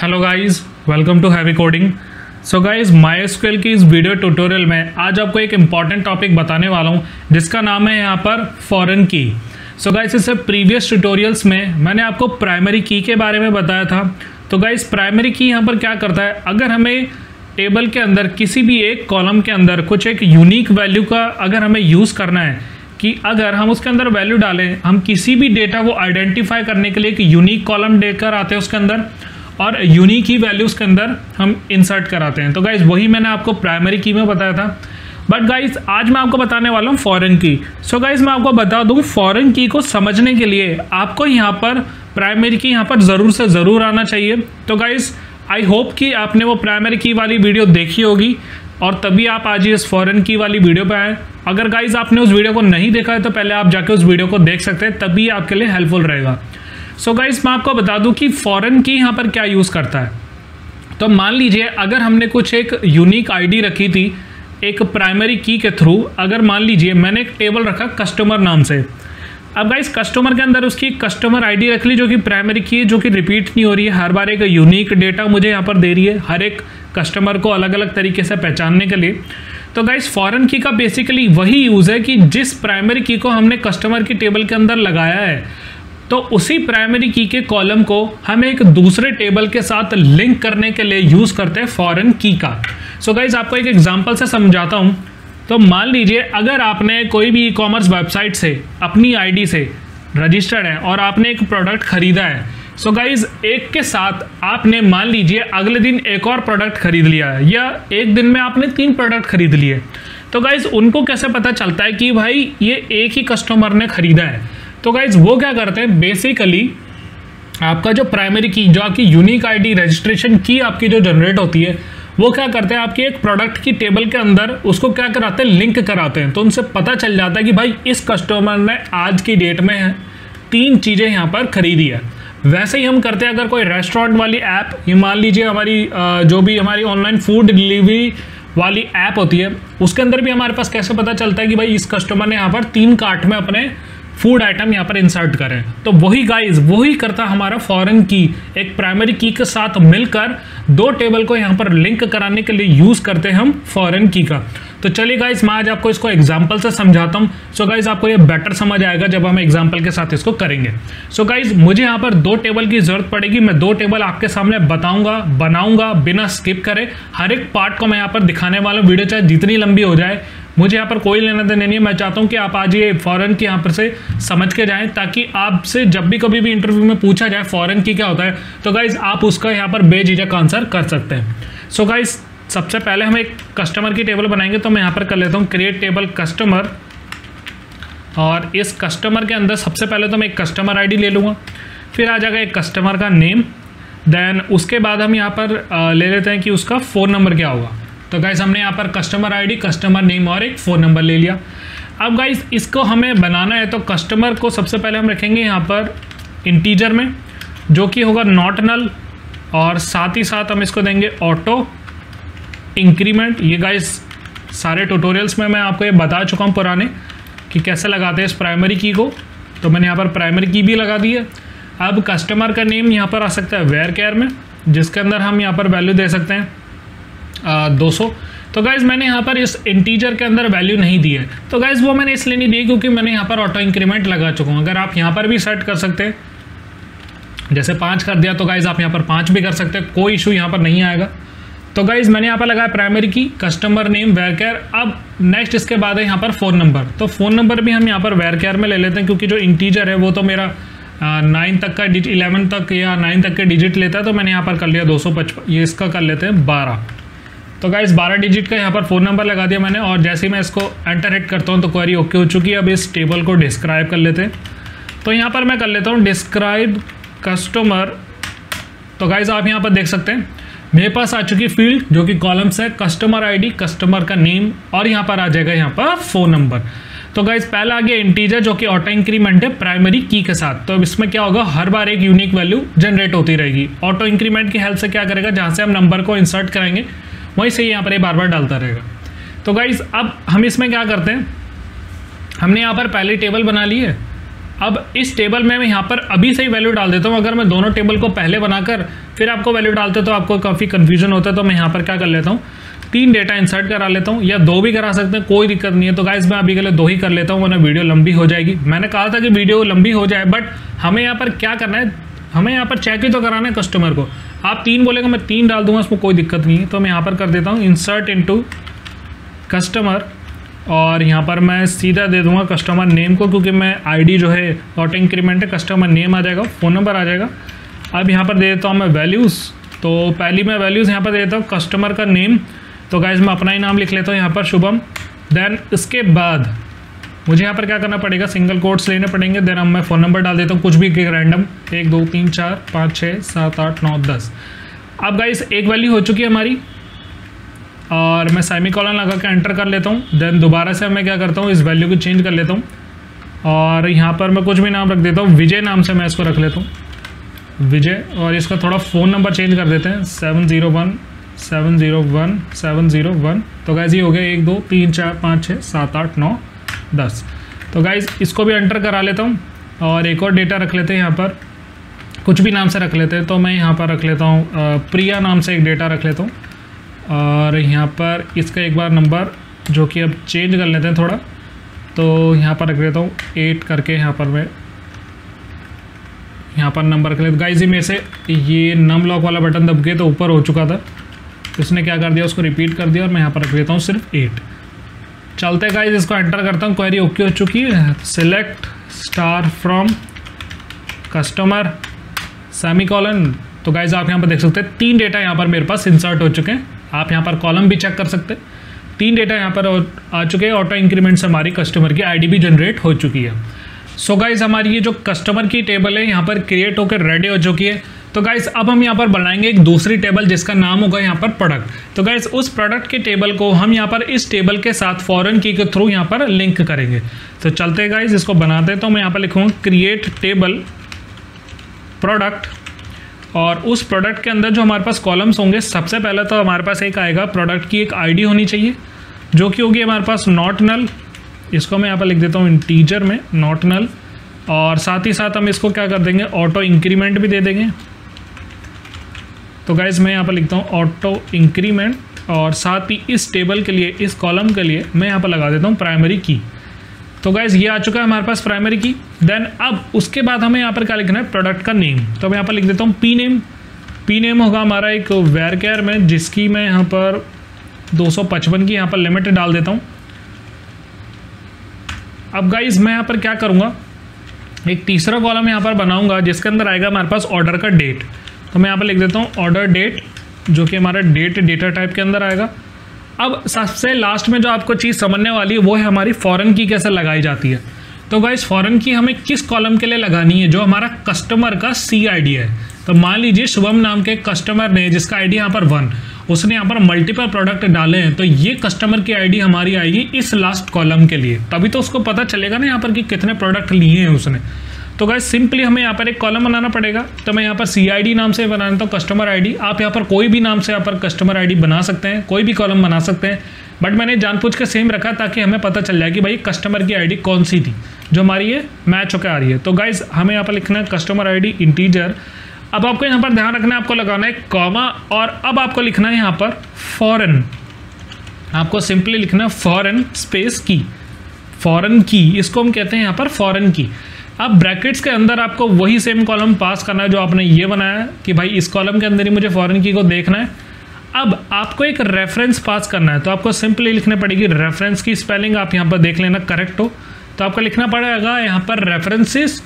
Hello guys, welcome to Heavy Coding. So guys, MySQL की इस video tutorial में आज आपको एक इम्पॉर्टेंट टॉपिक बताने वाला हूं जिसका नाम है यहाँ पर फॉरेन की। सो गाइस, इससे प्रीवियस ट्यूटोरियल्स में मैंने आपको प्राइमरी की के बारे में बताया था। तो गाइस, प्राइमरी की यहाँ पर क्या करता है, अगर हमें टेबल के अंदर किसी भी एक कॉलम के अंदर कुछ एक यूनिक वैल्यू का अगर हमें यूज़ करना है कि अगर हम उसके अंदर वैल्यू डालें, हम किसी भी डेटा को आइडेंटिफाई करने के लिए एक यूनिक कॉलम देकर आते हैं उसके अंदर और यूनिक ही वैल्यूज़ के अंदर हम इंसर्ट कराते हैं। तो गाइज वही मैंने आपको प्राइमरी की में बताया था। बट गाइज आज मैं आपको बताने वाला हूँ फॉरेन की। सो गाइज मैं आपको बता दूँ, फॉरेन की को समझने के लिए आपको यहाँ पर प्राइमरी की यहाँ पर ज़रूर से ज़रूर आना चाहिए। तो गाइज आई होप कि आपने वो प्राइमरी की वाली वीडियो देखी होगी और तभी आप आज इस फॉरेन की वाली वीडियो पे आए। अगर गाइज आपने उस वीडियो को नहीं देखा है तो पहले आप जाके उस वीडियो को देख सकते हैं, तभी आपके लिए हेल्पफुल रहेगा। सो गाइज मैं आपको बता दूं कि फॉरेन की यहाँ पर क्या यूज़ करता है। तो मान लीजिए अगर हमने कुछ एक यूनिक आईडी रखी थी एक प्राइमरी की के थ्रू, अगर मान लीजिए मैंने एक टेबल रखा कस्टमर नाम से। अब गाइज कस्टमर के अंदर उसकी कस्टमर आईडी रख ली जो कि प्राइमरी की है, जो कि रिपीट नहीं हो रही है, हर बार एक यूनिक डेटा मुझे यहाँ पर दे रही है हर एक कस्टमर को अलग अलग तरीके से पहचानने के लिए। तो गाइज फॉरेन की का बेसिकली वही यूज़ है कि जिस प्राइमरी की को हमने कस्टमर की टेबल के अंदर लगाया है तो उसी प्राइमरी की के कॉलम को हम एक दूसरे टेबल के साथ लिंक करने के लिए यूज़ करते हैं फॉरेन की का। सो गाइज आपको एक एग्जांपल से समझाता हूँ। तो मान लीजिए अगर आपने कोई भी ई-कॉमर्स वेबसाइट से अपनी आईडी से रजिस्टर्ड है और आपने एक प्रोडक्ट खरीदा है। सो गाइज एक के साथ आपने मान लीजिए अगले दिन एक और प्रोडक्ट खरीद लिया है या एक दिन में आपने 3 प्रोडक्ट खरीद लिए। तो गाइज उनको कैसे पता चलता है कि भाई ये एक ही कस्टमर ने खरीदा है। तो गाइज वो क्या करते हैं, बेसिकली आपका जो प्राइमरी की, जो आपकी यूनिक आईडी रजिस्ट्रेशन की आपकी जो जनरेट होती है, वो क्या करते हैं आपकी एक प्रोडक्ट की टेबल के अंदर उसको क्या कराते हैं, लिंक कराते हैं। तो उनसे पता चल जाता है कि भाई इस कस्टमर ने आज की डेट में 3 चीज़ें यहाँ पर खरीदी है। वैसे ही हम करते हैं अगर कोई रेस्टोरेंट वाली ऐप, ये मान लीजिए हमारी जो भी हमारी ऑनलाइन फूड डिलीवरी वाली ऐप होती है, उसके अंदर भी हमारे पास कैसे पता चलता है कि भाई इस कस्टमर ने यहाँ पर 3 कार्ट में अपने फूड आइटम यहाँ पर इंसर्ट करें। तो वही गाइज वही करता हमारा फॉरेन की, एक प्राइमरी की के साथ मिलकर 2 टेबल को यहाँ पर लिंक कराने के लिए यूज़ करते हैं हम फॉरेन की का। तो चलिए गाइज मैं आज आपको इसको एग्जांपल से समझाता हूँ। सो गाइज आपको ये बेटर समझ आएगा जब हम एग्जांपल के साथ इसको करेंगे। सो गाइज मुझे यहाँ पर 2 टेबल की जरूरत पड़ेगी। मैं 2 टेबल आपके सामने बताऊंगा, बनाऊंगा बिना स्किप करे। हर एक पार्ट को मैं यहाँ पर दिखाने वाला हूँ, वीडियो चाहे जितनी लंबी हो जाए मुझे यहाँ पर कोई लेना देना नहीं है। मैं चाहता हूँ कि आप आज ये फॉरेन की यहाँ पर से समझ के जाएं, ताकि आपसे जब भी कभी भी इंटरव्यू में पूछा जाए फॉरेन की क्या होता है तो गाइज आप उसका यहाँ पर बेझिझक आंसर कर सकते हैं। सो गाइज सबसे पहले हम एक कस्टमर की टेबल बनाएंगे। तो मैं यहाँ पर कर लेता हूँ क्रिएट टेबल कस्टमर, और इस कस्टमर के अंदर सबसे पहले तो मैं एक कस्टमर आईडी ले लूँगा, फिर आ जाएगा एक कस्टमर का नेम, देन उसके बाद हम यहाँ पर ले लेते हैं कि उसका फ़ोन नंबर क्या होगा। तो गाइस हमने यहाँ पर कस्टमर आईडी, कस्टमर नेम और एक फ़ोन नंबर ले लिया। अब गाइस इसको हमें बनाना है तो कस्टमर को सबसे पहले हम रखेंगे यहाँ पर इंटीजर में, जो कि होगा नॉट नल, और साथ ही साथ हम इसको देंगे ऑटो इंक्रीमेंट। ये गाइस सारे ट्यूटोरियल्स में मैं आपको ये बता चुका हूँ पुराने कि कैसे लगाते हैं इस प्राइमरी की को। तो मैंने यहाँ पर प्राइमरी की भी लगा दी है। अब कस्टमर का नेम यहाँ पर आ सकता है वेयर केयर में, जिसके अंदर हम यहाँ पर वैल्यू दे सकते हैं 200। तो गाइज़ मैंने यहाँ पर इस इंटीजर के अंदर वैल्यू नहीं दी है। तो गाइज़ वो मैंने इसलिए नहीं दी क्योंकि मैंने यहाँ पर ऑटो इंक्रीमेंट लगा चुका हूँ। अगर आप यहाँ पर भी सेट कर सकते हैं, जैसे 5 कर दिया तो गाइज़ आप यहाँ पर 5 भी कर सकते हैं, कोई इशू यहाँ पर नहीं आएगा। तो गाइज़ मैंने यहाँ पर लगाया प्राइमरी की, कस्टमर नेम वेयर केयर। अब नेक्स्ट इसके बाद है यहाँ पर फ़ोन नंबर। तो फ़ोन नंबर भी हम यहाँ पर वेयर केयर में ले लेते हैं, क्योंकि जो इंटीजर है वो तो मेरा 9 तक का 11 तक या 9 तक के डिजिट लेता है। तो मैंने यहाँ पर कर लिया 255, ये इसका कर लेते हैं 12। तो गाइस 12 डिजिट का यहाँ पर फ़ोन नंबर लगा दिया मैंने, और जैसे ही मैं इसको एंटर हिट करता हूँ तो क्वेरी ओके हो चुकी है। अब इस टेबल को डिस्क्राइब कर लेते हैं। तो यहाँ पर मैं कर लेता हूँ डिस्क्राइब कस्टमर। तो गाइस आप यहाँ पर देख सकते हैं मेरे पास आ चुकी फील्ड जो कि कॉलम्स है, कस्टमर आईडी, कस्टमर का नेम, और यहाँ पर आ जाएगा यहाँ पर फ़ोन नंबर। तो गाइस पहला आ गया इंटीजर जो कि ऑटो इंक्रीमेंट है प्राइमरी की के साथ। तो अब इसमें क्या होगा, हर बार एक यूनिक वैल्यू जनरेट होती रहेगी। ऑटो इंक्रीमेंट की हेल्प से क्या करेगा, जहाँ से हम नंबर को इंसर्ट करेंगे वहीं से यहाँ पर ये बार बार डालता रहेगा। तो गाइज अब हम इसमें क्या करते हैं, हमने यहाँ पर पहले टेबल बना ली है। अब इस टेबल में मैं यहाँ पर अभी से ही वैल्यू डाल देता हूँ। अगर मैं दोनों टेबल को पहले बनाकर फिर आपको वैल्यू डालते तो आपको काफ़ी कन्फ्यूजन होता है। तो मैं यहाँ पर क्या कर लेता हूँ, 3 डेटा इंसर्ट करा लेता हूँ, या 2 भी करा सकते हैं, कोई दिक्कत नहीं है। तो गाइस मैं अभी के लिए 2 ही कर लेता हूँ, वरना वीडियो लंबी हो जाएगी। मैंने कहा था कि वीडियो लंबी हो जाए, बट हमें यहाँ पर क्या करना है, हमें यहाँ पर चेक ही तो कराना है कस्टमर को। आप 3 बोलेगा, मैं 3 डाल दूंगा, उसमें कोई दिक्कत नहीं है। तो मैं यहाँ पर कर देता हूँ इंसर्ट इनटू कस्टमर, और यहाँ पर मैं सीधा दे दूंगा कस्टमर नेम को, क्योंकि मैं आईडी जो है ऑटो इंक्रीमेंट है, कस्टमर नेम आ जाएगा, फ़ोन नंबर आ जाएगा। अब यहाँ पर दे देता हूँ मैं वैल्यूज़। तो पहली मैं वैल्यूज़ यहाँ पर दे देता हूँ कस्टमर का नेम। तो गाइस मैं अपना ही नाम लिख लेता हूँ यहाँ पर, शुभम। देन इसके बाद मुझे यहाँ पर क्या करना पड़ेगा, सिंगल कोट्स लेने पड़ेंगे। देन अब मैं फ़ोन नंबर डाल देता हूँ, कुछ भी रैंडम, 1 2 3 4 5 6 7 8 9 10। अब गाइस एक वैल्यू हो चुकी है हमारी, और मैं सेमीकोलन लगा के एंटर कर लेता हूँ। देन दोबारा से मैं क्या करता हूँ, इस वैल्यू को चेंज कर लेता हूँ, और यहाँ पर मैं कुछ भी नाम रख देता हूँ, विजय नाम से मैं इसको रख लेता हूँ, विजय। और इसका थोड़ा फ़ोन नंबर चेंज कर देते हैं, 701 701 701। तो गाइस ये हो गया 1 2 3 4 5 6 7 8 9 10। तो गाइस इसको भी एंटर करा लेता हूँ, और एक और डेटा रख लेते हैं यहाँ पर, कुछ भी नाम से रख लेते हैं। तो मैं यहाँ पर रख लेता हूँ प्रिया नाम से एक डेटा रख लेता हूँ, और यहाँ पर इसका एक बार नंबर जो कि अब चेंज कर लेते हैं थोड़ा, तो यहाँ पर रख देता हूँ 8 करके। यहाँ पर मैं यहाँ पर नंबर रख लेता हूँ। गाइस में से ये नम लॉक वाला बटन दब गए तो ऊपर हो चुका था, उसने क्या कर दिया, उसको रिपीट कर दिया, और मैं यहाँ पर रख देता हूँ सिर्फ 8। चलते गाइस इसको एंटर करता हूँ, क्वेरी ओके हो चुकी है। Select star from customer semicolon. तो गाइस आप यहाँ पर देख सकते हैं 3 डेटा यहाँ पर मेरे पास इंसर्ट हो चुके हैं। आप यहाँ पर कॉलम भी चेक कर सकते हैं, 3 डेटा यहाँ पर आ चुके हैं। ऑटो इंक्रीमेंट से हमारी कस्टमर की आईडी भी जनरेट हो चुकी है। सो गाइस हमारी ये जो कस्टमर की टेबल है यहाँ पर क्रिएट होकर रेडी हो चुकी है। तो गाइस अब हम यहाँ पर बनाएंगे एक दूसरी टेबल जिसका नाम होगा यहाँ पर प्रोडक्ट। तो गाइस उस प्रोडक्ट के टेबल को हम यहाँ पर इस टेबल के साथ फॉरेन की के थ्रू यहाँ पर लिंक करेंगे। तो चलते गाइस इसको बनाते हैं। तो मैं यहाँ पर लिखूँगा क्रिएट टेबल प्रोडक्ट, और उस प्रोडक्ट के अंदर जो हमारे पास कॉलम्स होंगे, सबसे पहले तो हमारे पास एक आएगा, प्रोडक्ट की एक आईडी होनी चाहिए जो कि होगी हमारे पास नॉट नल। इसको मैं यहाँ पर लिख देता हूँ इंटीजर में, नॉट नल। और साथ ही साथ हम इसको क्या कर देंगे, ऑटो इंक्रीमेंट भी दे देंगे। तो गाइस मैं यहाँ पर लिखता हूँ ऑटो इंक्रीमेंट, और साथ ही इस टेबल के लिए, इस कॉलम के लिए मैं यहाँ पर लगा देता हूँ प्राइमरी की। तो गाइस ये आ चुका है हमारे पास प्राइमरी की। देन अब उसके बाद हमें यहाँ पर क्या लिखना है, प्रोडक्ट का नेम। तो मैं यहाँ पर लिख देता हूँ पी नेम। पी नेम होगा हमारा एक वेर केयर में, जिसकी मैं यहाँ पर 255 की यहाँ पर लिमिट डाल देता हूँ। अब गाइस मैं यहाँ पर क्या करूँगा, एक तीसरा कॉलम यहाँ पर बनाऊँगा जिसके अंदर आएगा हमारे पास ऑर्डर का डेट। तो मैं यहाँ पर लिख देता हूँ ऑर्डर डेट, जो कि हमारा डेट डेटा टाइप के अंदर आएगा। अब सबसे लास्ट में जो आपको चीज़ समझने वाली है वो है हमारी फॉरेन की कैसे लगाई जाती है। तो गाइस फॉरेन की हमें किस कॉलम के लिए लगानी है, जो हमारा कस्टमर का CID है। तो मान लीजिए शुभम नाम के कस्टमर ने, जिसका आईडी यहाँ पर 1, उसने यहाँ पर मल्टीपल प्रोडक्ट डाले हैं, तो ये कस्टमर की आईडी हमारी आएगी इस लास्ट कॉलम के लिए। तभी तो उसको पता चलेगा ना यहाँ पर कि कितने प्रोडक्ट लिए हैं उसने। तो गाइस सिंपली हमें यहाँ पर एक कॉलम बनाना पड़ेगा। तो मैं यहाँ पर CID नाम से बना देता हूँ कस्टमर आईडी। आप यहाँ पर कोई भी नाम से यहाँ पर कस्टमर आईडी बना सकते हैं, कोई भी कॉलम बना सकते हैं, बट मैंने जानबूझ के सेम रखा ताकि हमें पता चल जाए कि भाई कस्टमर की आईडी कौन सी थी जो हमारी ये मैच होकर आ रही है। तो गाइस हमें यहाँ पर लिखना है कस्टमर आईडी इंटीजर। अब आपको यहाँ पर ध्यान रखना है, आपको लगाना है कॉमा, और अब आपको लिखना है यहाँ पर फॉरेन। आपको सिंपली लिखना है फॉरेन स्पेस की, फॉरेन की, इसको हम कहते हैं यहाँ पर फॉरेन की। अब ब्रैकेट्स के अंदर आपको वही सेम कॉलम पास करना है जो आपने ये बनाया कि भाई इस कॉलम के अंदर ही मुझे फॉरेन की को देखना है। अब आपको एक रेफरेंस पास करना है, तो आपको सिंपली लिखने पड़ेगी रेफरेंस की स्पेलिंग, आप यहाँ पर देख लेना करेक्ट हो। तो आपको लिखना पड़ेगा यहाँ पर रेफरेंसेस।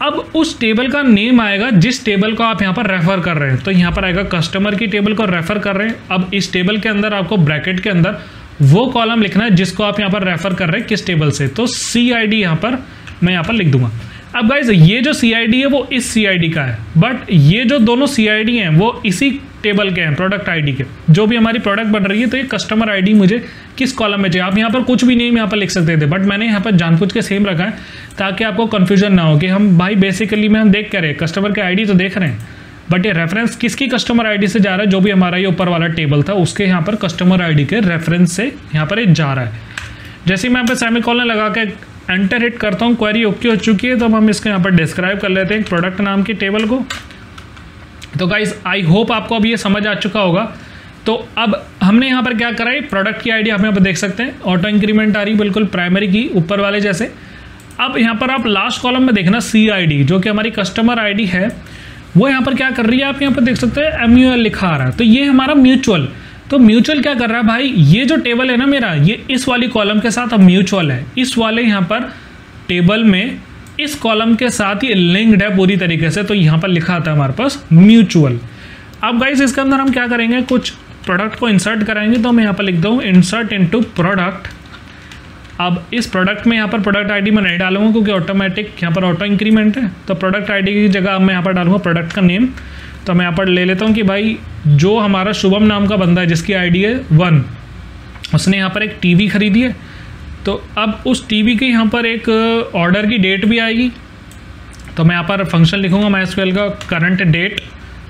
अब उस टेबल का नेम आएगा जिस टेबल को आप यहाँ पर रेफर कर रहे हैं। तो यहाँ पर आएगा कस्टमर की टेबल को रेफर कर रहे हैं। अब इस टेबल के अंदर आपको ब्रैकेट के अंदर वो कॉलम लिखना है जिसको आप यहाँ पर रेफर कर रहे हैं किस टेबल से। तो CID यहाँ पर मैं यहाँ पर लिख दूंगा। अब गाइज ये जो CID है वो इस CID का है, बट ये जो दोनों CID हैं वो इसी टेबल के हैं, प्रोडक्ट ID के। जो भी हमारी प्रोडक्ट बन रही है तो ये कस्टमर ID मुझे किस कॉलम में चाहिए। आप यहाँ पर कुछ भी नेम यहाँ पर लिख सकते थे, बट मैंने यहाँ पर जानबूझ के सेम रखा है ताकि आपको कन्फ्यूजन ना हो कि हम भाई बेसिकली में हम देख कर रहे कस्टमर के ID तो देख रहे हैं, बट ये रेफरेंस किसकी कस्टमर ID से जा रहा है। जो भी हमारा ये ऊपर वाला टेबल था उसके यहाँ पर कस्टमर ID के रेफरेंस से यहाँ पर ये जा रहा है। जैसे मैं यहाँ पर सेमीकोलन लगा के एंटर हिट करता हूँ, क्वेरी ओके हो चुकी है। तो अब हम इसको यहाँ पर डिस्क्राइब कर लेते हैं प्रोडक्ट नाम की टेबल को। तो गाइज आई होप आपको अब ये समझ आ चुका होगा। तो अब हमने यहाँ पर क्या करा है, प्रोडक्ट की आईडी आप यहाँ पर देख सकते हैं, ऑटो इंक्रीमेंट आ रही बिल्कुल प्राइमरी की ऊपर वाले जैसे। अब यहाँ पर आप लास्ट कॉलम में देखना CID जो कि हमारी कस्टमर आईडी है, वो यहाँ पर क्या कर रही है, आप यहाँ पर देख सकते हैं MUL लिखा आ रहा है। तो ये हमारा म्यूचुअल, तो म्यूचुअल क्या कर रहा है भाई, ये जो टेबल है ना मेरा, ये इस वाली कॉलम के साथ अब म्यूचुअल है, इस वाले यहाँ पर टेबल में इस कॉलम के साथ ये लिंक्ड है पूरी तरीके से। तो यहाँ पर लिखा आता है हमारे पास म्यूचुअल। अब गाइस इसके अंदर हम क्या करेंगे, कुछ प्रोडक्ट को इंसर्ट कराएंगे। तो मैं यहाँ पर लिख दूँ इंसर्ट इनटू प्रोडक्ट। अब इस प्रोडक्ट में यहाँ पर प्रोडक्ट आईडी मैं नहीं डालूंगा क्योंकि ऑटोमेटिक यहाँ पर ऑटो इंक्रीमेंट है। तो प्रोडक्ट आईडी की जगह मैं यहाँ पर डालूंगा प्रोडक्ट का नेम। तो मैं यहाँ पर ले लेता हूँ कि भाई जो हमारा शुभम नाम का बंदा है जिसकी आईडी है 1, उसने यहाँ पर एक टीवी खरीदी है। तो अब उस टीवी के यहाँ पर एक ऑर्डर की डेट भी आएगी। तो मैं यहाँ पर फंक्शन लिखूँगा MySQL का करंट डेट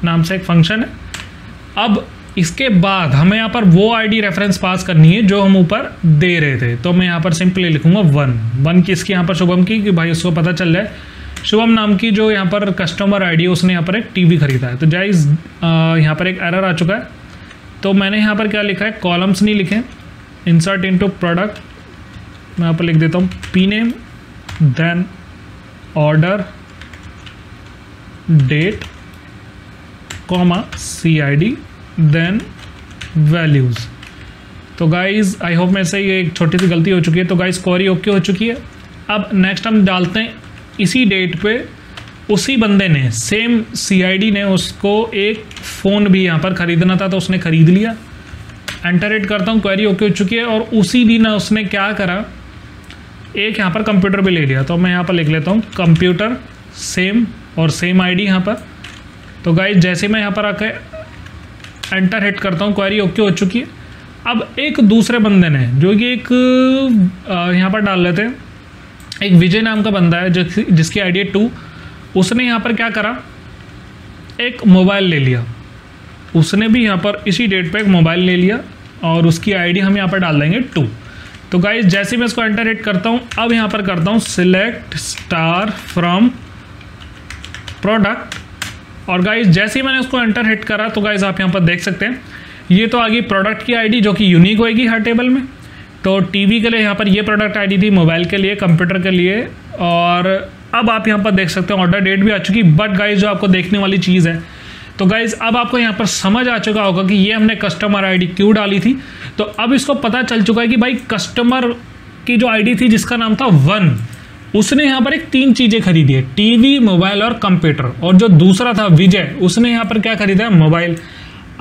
नाम से एक फंक्शन है। अब इसके बाद हमें यहाँ पर वो आईडी रेफरेंस पास करनी है जो हम ऊपर दे रहे थे। तो मैं यहाँ पर सिंपली लिखूँगा 1 किसकी, यहाँ पर शुभम की, कि भाई उसको पता चल जाए शुभम नाम की जो यहाँ पर कस्टमर आईडी है उसने यहाँ पर एक टीवी खरीदा है। तो गाइस यहाँ पर एक एरर आ चुका है। तो मैंने यहाँ पर क्या लिखा है, कॉलम्स नहीं लिखे, इंसर्ट इनटू प्रोडक्ट मैं यहाँ पर लिख देता हूँ P name then order date comma CID then values. तो गाइज़ आई होप मेरे से ये एक छोटी सी गलती हो चुकी है। तो गाइज़ क्वेरी ओके हो चुकी है। अब नेक्स्ट हम डालते हैं इसी डेट पे उसी बंदे ने सेम CID ने उसको एक फ़ोन भी यहाँ पर ख़रीदना था तो उसने ख़रीद लिया। एंटर इट करता हूँ, क्वेरी ओके हो चुकी है। और उसी दिन उसने क्या करा, एक यहाँ पर कंप्यूटर भी ले लिया। तो मैं यहाँ पर लिख लेता हूँ कंप्यूटर सेम और सेम आईडी यहाँ पर। तो गाइस जैसे मैं यहाँ पर आकर एंटर हिट करता हूँ, क्वेरी ओके हो चुकी है। अब एक दूसरे बंदे ने जो कि एक यहाँ पर डाल लेते हैं, एक विजय नाम का बंदा है जिसकी आईडी है 2, उसने यहाँ पर क्या करा, एक मोबाइल ले लिया। उसने भी यहाँ पर इसी डेट पे एक मोबाइल ले लिया और उसकी आईडी हम यहाँ पर डाल देंगे 2। तो गाइस जैसे मैं इसको एंटर हिट करता हूँ, अब यहाँ पर करता हूँ सिलेक्ट स्टार फ्रॉम प्रोडक्ट। और गाइस जैसे ही मैंने उसको एंटर हिट करा तो गाइस आप यहाँ पर देख सकते हैं ये तो आ गई प्रोडक्ट की आईडी जो कि यूनिक होएगी हर टेबल में। तो टीवी के लिए यहाँ पर ये प्रोडक्ट आईडी थी, मोबाइल के लिए, कंप्यूटर के लिए। और अब आप यहाँ पर देख सकते हैं ऑर्डर डेट भी आ चुकी। बट गाइस जो आपको देखने वाली चीज़ है, तो गाइस अब आपको यहाँ पर समझ आ चुका होगा कि ये हमने कस्टमर आईडी क्यों डाली थी। तो अब इसको पता चल चुका है कि भाई कस्टमर की जो आईडी थी जिसका नाम था 1, उसने यहाँ पर एक 3 चीज़ें खरीदी है, टीवी, मोबाइल और कंप्यूटर। और जो दूसरा था विजय, उसने यहाँ पर क्या खरीदा है, मोबाइल।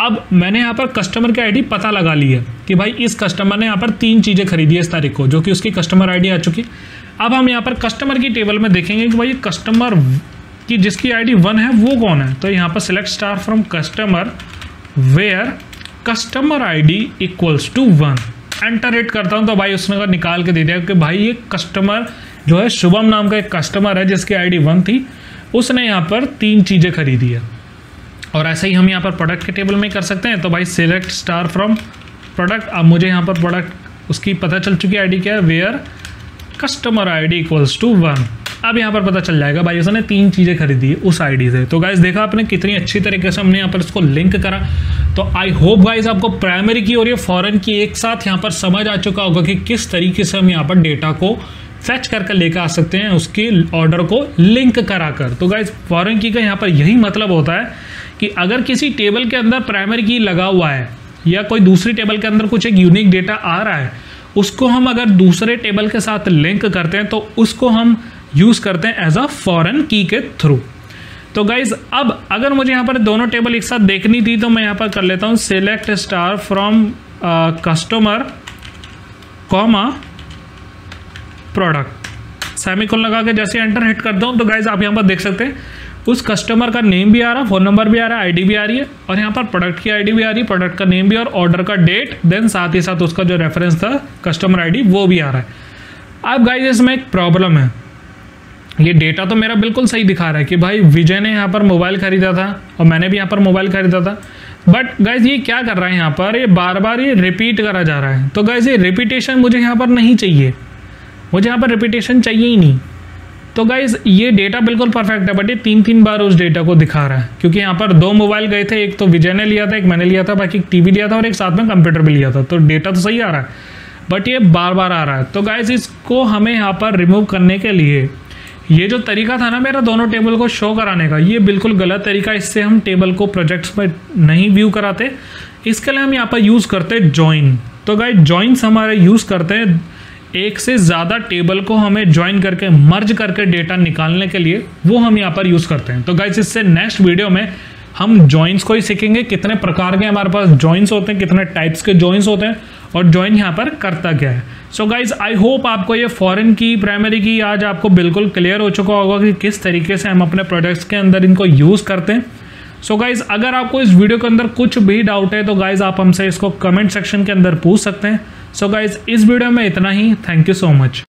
अब मैंने यहाँ पर कस्टमर की आईडी पता लगा ली है कि भाई इस कस्टमर ने यहाँ पर 3 चीज़ें खरीदी है इस तारीख को, जो कि उसकी कस्टमर आईडी आ चुकी। अब हम यहाँ पर कस्टमर की टेबल में देखेंगे कि भाई कस्टमर की जिसकी आईडी 1 है वो कौन है। तो यहाँ पर select star from customer where customer ID equals to 1। Enter hit करता हूँ तो भाई उसने निकाल के दे दिया कि भाई ये कस्टमर जो है शुभम नाम का एक कस्टमर है जिसकी आईडी 1 थी, उसने यहाँ पर 3 चीज़ें खरीदी है। और ऐसे ही हम यहाँ पर प्रोडक्ट के टेबल में कर सकते हैं। तो भाई सिलेक्ट स्टार फ्रॉम प्रोडक्ट। अब मुझे यहाँ पर प्रोडक्ट उसकी पता चल चुकी आईडी क्या है, where customer ID equals to 1। अब यहाँ पर पता चल जाएगा भाई उसने 3 चीज़ें खरीदी है उस आईडी से। तो गाइस देखा आपने कितनी अच्छी तरीके से हमने यहाँ पर इसको लिंक करा। तो आई होप गाइस आपको प्राइमरी की और ये फॉरेन की एक साथ यहाँ पर समझ आ चुका होगा कि किस तरीके से हम यहाँ पर डेटा को फैच करके लेकर आ सकते हैं उसके ऑर्डर को लिंक कराकर। तो गाइस फॉरेन की का यहाँ पर यही मतलब होता है कि अगर किसी टेबल के अंदर प्राइमरी की लगा हुआ है या कोई दूसरी टेबल के अंदर कुछ एक यूनिक डेटा आ रहा है, उसको हम अगर दूसरे टेबल के साथ लिंक करते हैं तो उसको हम यूज़ करते हैं एज अ फॉरेन की के थ्रू। तो गाइज अब अगर मुझे यहाँ पर दोनों टेबल एक साथ देखनी थी तो मैं यहाँ पर कर लेता हूँ select star from customer comma product, semicolon लगा के जैसे एंटर हिट करता हूँ तो गाइज आप यहाँ पर देख सकते हैं उस कस्टमर का नेम भी आ रहा है, फ़ोन नंबर भी आ रहा है, आईडी भी आ रही है और यहाँ पर प्रोडक्ट की आईडी भी आ रही है, प्रोडक्ट का नेम भी और ऑर्डर का डेट, देन साथ ही साथ उसका जो रेफरेंस था कस्टमर आईडी वो भी आ रहा है। अब गाइज इसमें एक प्रॉब्लम है, ये डेटा तो मेरा बिल्कुल सही दिखा रहा है कि भाई विजय ने यहाँ पर मोबाइल खरीदा था और मैंने भी यहाँ पर मोबाइल खरीदा था। बट गाइज ये क्या कर रहा है यहाँ पर, ये बार बार ये रिपीट करा जा रहा है। तो गाइज ये रिपीटेशन मुझे यहाँ पर नहीं चाहिए, मुझे यहाँ पर रिपीटेशन चाहिए ही नहीं। तो गाइज ये डेटा बिल्कुल परफेक्ट है, बट ये 3 बार उस डेटा को दिखा रहा है, क्योंकि यहाँ पर 2 मोबाइल गए थे, एक तो विजय ने लिया था, एक मैंने लिया था, बाकी टीवी लिया था और एक साथ में कंप्यूटर भी लिया था, तो डेटा तो सही आ रहा है, बट ये बार बार आ रहा है। तो गाइज इसको हमें यहाँ पर रिमूव करने के लिए ये जो तरीका था ना मेरा दोनों टेबल को शो कराने का, ये बिल्कुल गलत तरीका। इससे हम टेबल को प्रोजेक्ट्स में नहीं व्यू कराते। इसके लिए हम यहाँ पर यूज़ करते हैं जॉइन। तो गाइज जॉइंस हमारे यूज़ करते हैं एक से ज़्यादा टेबल को हमें ज्वाइन करके मर्ज करके डेटा निकालने के लिए, वो हम यहाँ पर यूज़ करते हैं। तो गाइज इससे नेक्स्ट वीडियो में हम जॉइंस को ही सीखेंगे, कितने प्रकार के हमारे पास जॉइंस होते हैं, कितने टाइप्स के जॉइंस होते हैं और जॉइन यहाँ पर करता क्या है। सो गाइज आई होप आपको ये फॉरेन की, प्राइमरी की आज आपको बिल्कुल क्लियर हो चुका होगा कि किस तरीके से हम अपने प्रोडक्ट्स के अंदर इनको यूज़ करते हैं। सो गाइज अगर आपको इस वीडियो के अंदर कुछ भी डाउट है तो गाइज आप हमसे इसको कमेंट सेक्शन के अंदर पूछ सकते हैं। सो गाइज इस वीडियो में इतना ही। Thank you so much.